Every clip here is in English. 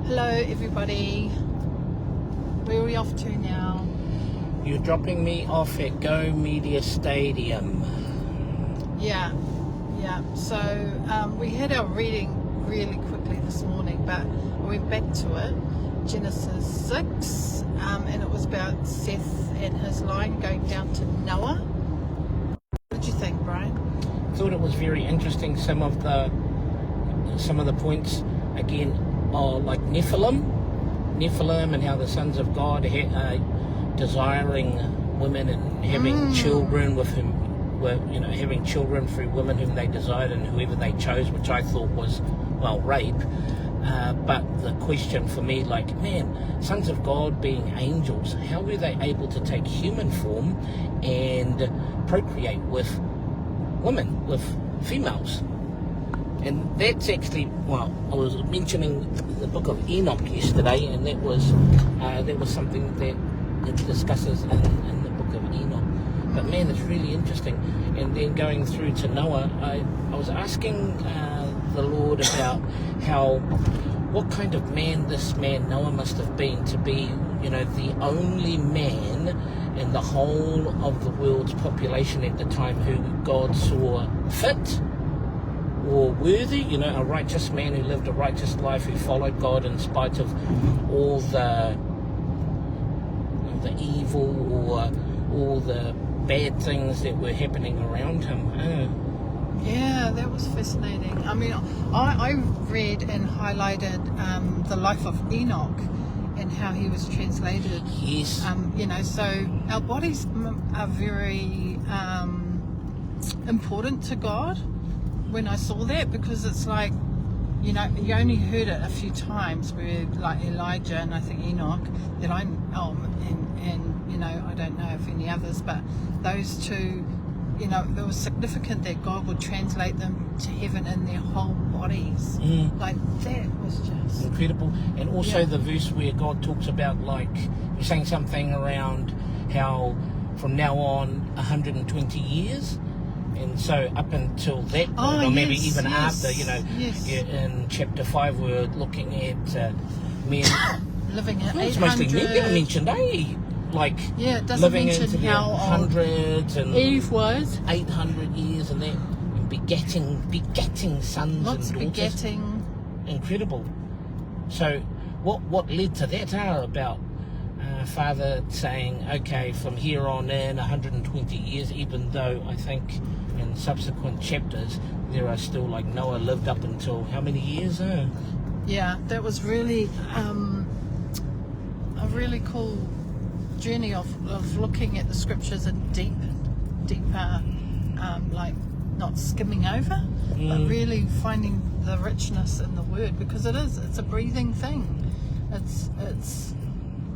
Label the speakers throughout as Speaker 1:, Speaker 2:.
Speaker 1: Hello everybody, where are we off to now?
Speaker 2: You're dropping me off at Go Media Stadium.
Speaker 1: Yeah, so we had our reading really quickly this morning, but I went back to it, Genesis 6, and it was about Seth and his line going down to Noah. What did you think, Brian?
Speaker 2: I thought it was very interesting, some of the points, again, like Nephilim and how the sons of God desiring women and having children with whom having children through women whom they desired and whoever they chose, which I thought was, well, rape. But the question for me, like, man, sons of God being angels, how were they able to take human form and procreate with women, with females? And that's actually, well, I was mentioning the book of Enoch yesterday, and that was something that it discusses in the book of Enoch. But man, it's really interesting. And then going through to Noah, I was asking the Lord about what kind of man this man Noah must have been to be, the only man in the whole of the world's population at the time who God saw fit or worthy, a righteous man who lived a righteous life, who followed God in spite of all the evil or all the bad things that were happening around him.
Speaker 1: Yeah, that was fascinating. I mean, I read and highlighted the life of Enoch and how he was translated.
Speaker 2: Yes.
Speaker 1: So our bodies are very important to God. When I saw that, because it's like, you only heard it a few times where, like Elijah and I think Enoch, that I don't know if any others, but those two, it was significant that God would translate them to heaven in their whole bodies. Like, that was just
Speaker 2: incredible. And also the verse where God talks about, like, you're saying something around how from now on 120 years. And so up until that point, or maybe even after, in chapter 5, we're looking at men
Speaker 1: living at 800.
Speaker 2: It's mostly men that are mentioned, Like,
Speaker 1: it doesn't
Speaker 2: living
Speaker 1: mention
Speaker 2: into their
Speaker 1: how
Speaker 2: hundreds and
Speaker 1: Eve was
Speaker 2: 800 years and that, and begetting sons
Speaker 1: lots
Speaker 2: and
Speaker 1: of
Speaker 2: daughters.
Speaker 1: begetting.
Speaker 2: Incredible. So what led to that about Father saying, okay, from here on in 120 years, even though I think in subsequent chapters there are still, like, Noah lived up until how many years?
Speaker 1: Yeah, that was really a really cool journey of looking at the scriptures in deeper, like not skimming over, but really finding the richness in the word, because it's a breathing thing. It's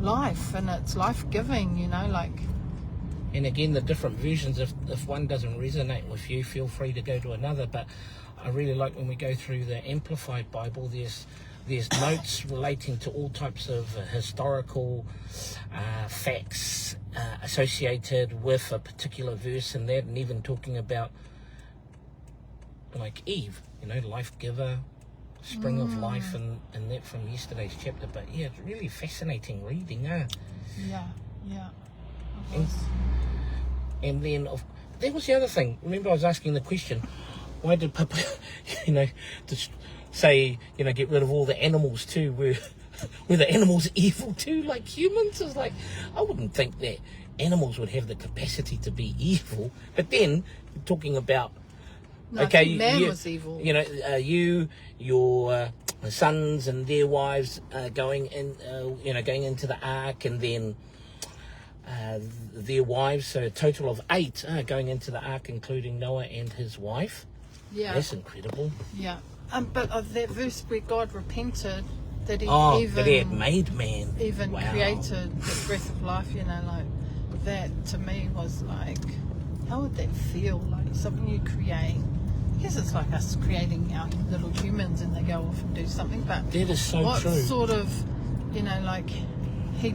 Speaker 1: life, and it's life-giving, like.
Speaker 2: And again, the different versions, if one doesn't resonate with you, feel free to go to another. But I really like when we go through the Amplified Bible, there's notes relating to all types of historical facts associated with a particular verse and that, and even talking about, like, Eve, life giver, spring of life, and that from yesterday's chapter. But yeah, it's really fascinating reading.
Speaker 1: Yeah.
Speaker 2: And then that was the other thing. Remember, I was asking the question, why did Papa, just say, get rid of all the animals too? Were the animals evil too, like humans? It's like, I wouldn't think that animals would have the capacity to be evil. But then, talking about,
Speaker 1: man was evil.
Speaker 2: Your sons and their wives going into the ark, and then their wives, so a total of 8 going into the ark, including Noah and his wife.
Speaker 1: Yeah,
Speaker 2: that's incredible.
Speaker 1: Yeah, but of that verse where God repented, that he
Speaker 2: had made man,
Speaker 1: even created the breath of life, like that, to me was like, how would that feel? Like something you create. I guess it's like us creating our little humans and they go off and do something, but
Speaker 2: that is so
Speaker 1: what
Speaker 2: true.
Speaker 1: Sort of, like he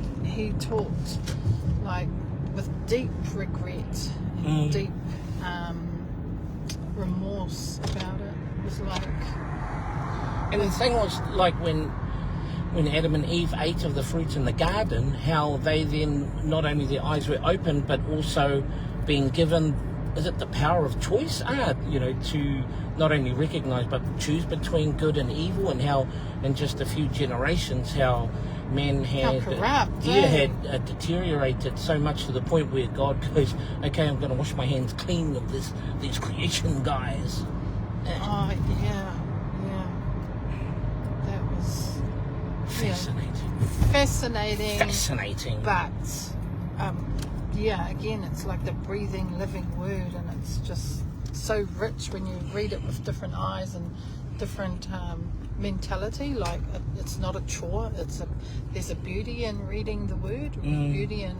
Speaker 1: talked like with deep regret, deep remorse about it. It was like,
Speaker 2: and the thing was, like, when when Adam and Eve ate of the fruit in the garden, how they then, not only their eyes were opened, but also being given, is it the power of choice? To not only recognize, but choose between good and evil, and how in just a few generations, how men had, had deteriorated so much to the point where God goes, okay, I'm going to wash my hands clean of these creation guys.
Speaker 1: Oh, yeah. That was fascinating. But, again, it's like the breathing, living word, and it's just so rich when you read it with different eyes and different mentality. Like, it's not a chore. There's a beauty in reading the word, beauty in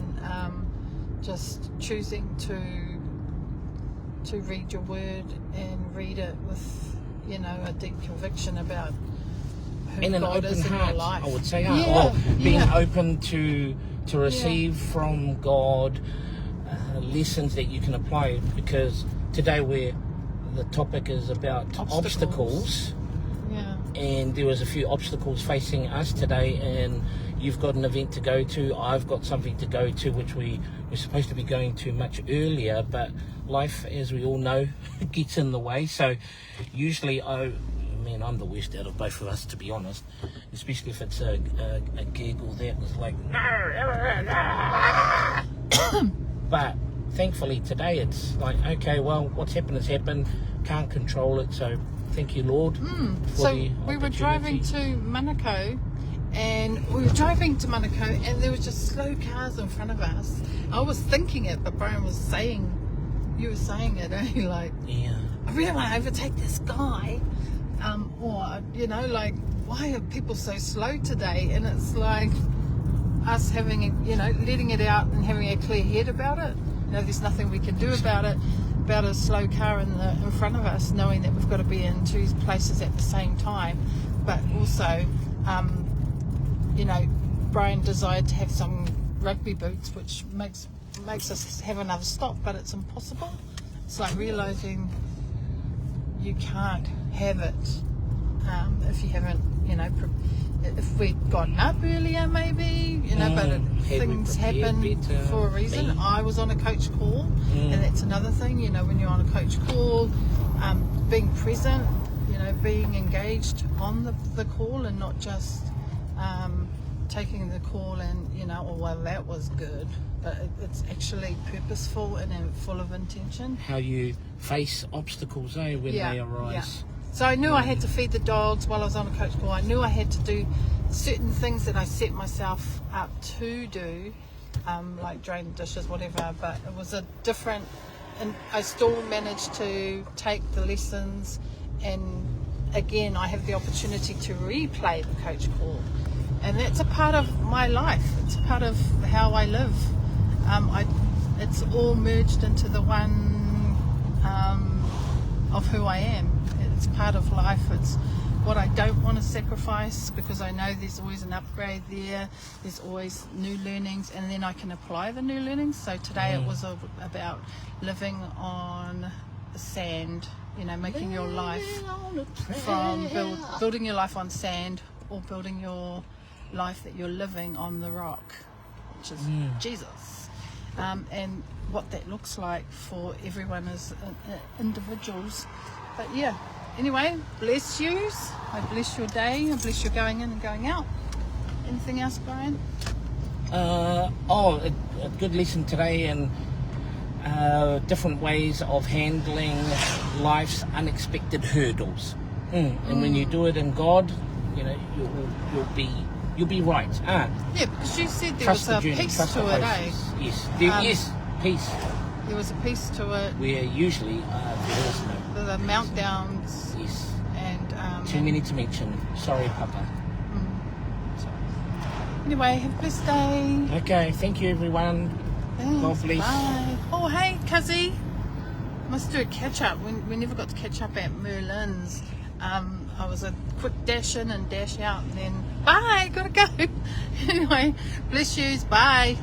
Speaker 1: just choosing to read your word and read it with, a deep conviction about who
Speaker 2: in an
Speaker 1: God
Speaker 2: open
Speaker 1: is in
Speaker 2: heart,
Speaker 1: your life.
Speaker 2: I would say, being
Speaker 1: Yeah.
Speaker 2: open to receive from God lessons that you can apply, because today the topic is about obstacles.
Speaker 1: Yeah.
Speaker 2: And there was a few obstacles facing us today, and you've got an event to go to, I've got something to go to, which we're supposed to be going to much earlier, but life, as we all know, gets in the way. So usually I'm the worst out of both of us, to be honest, especially if it's a gig or that was like no. But thankfully today it's like, okay, well, what's happened has happened, can't control it, so thank you, Lord.
Speaker 1: So we were driving to Manukau, and there was just slow cars in front of us. I was thinking it, but Brian was saying, you were saying it, like, I really want to overtake this guy, why are people so slow today? And it's like us having, letting it out and having a clear head about it. There's nothing we can do about it, about a slow car in front of us, knowing that we've got to be in two places at the same time. But also, Brian desired to have some rugby boots, which makes us have another stop, but it's impossible. It's like realising you can't have it if you haven't, if we'd gotten up earlier maybe, but things happen for a reason. I was on a coach call, and that's another thing, when you're on a coach call, being present, being engaged on the call, and not just taking the call and, well, that was good, but it's actually purposeful and full of intention.
Speaker 2: How you face obstacles, when they arise.
Speaker 1: Yeah. So I knew I had to feed the dogs while I was on a coach call. I knew I had to do certain things that I set myself up to do, like drain the dishes, whatever, but it was a different, and I still managed to take the lessons, and again I have the opportunity to replay the coach call, and that's a part of my life. It's a part of how I live. It's all merged into the one of who I am. It's part of life. It's what I don't want to sacrifice, because I know there's always an upgrade there. There's always new learnings, and then I can apply the new learnings. So today it was about living on the sand, making your life from building your life on sand, or building your life that you're living on the rock, which is Jesus. And what that looks like for everyone as individuals. But anyway, bless yous. I bless your day. I bless your going in and going out. Anything else, Brian?
Speaker 2: A good lesson today, and different ways of handling life's unexpected hurdles. And when you do it in God, you'll be right.
Speaker 1: Yeah, because you said there
Speaker 2: Trust
Speaker 1: was a
Speaker 2: the journey,
Speaker 1: piece
Speaker 2: trust
Speaker 1: to
Speaker 2: the
Speaker 1: it,
Speaker 2: process. Yes, peace.
Speaker 1: There was a piece to it.
Speaker 2: Where usually there is no.
Speaker 1: The meltdowns.
Speaker 2: Yes.
Speaker 1: And
Speaker 2: too many to mention. Sorry, Papa.
Speaker 1: Anyway, have a blessed day.
Speaker 2: Okay, thank you, everyone.
Speaker 1: Thanks,
Speaker 2: God bless.
Speaker 1: bye. Oh, hey, Cuzzy. Must do a catch up. We never got to catch up at Merlin's. I was a quick dash in and dash out, and then bye. Gotta go. Anyway, bless yous. Bye.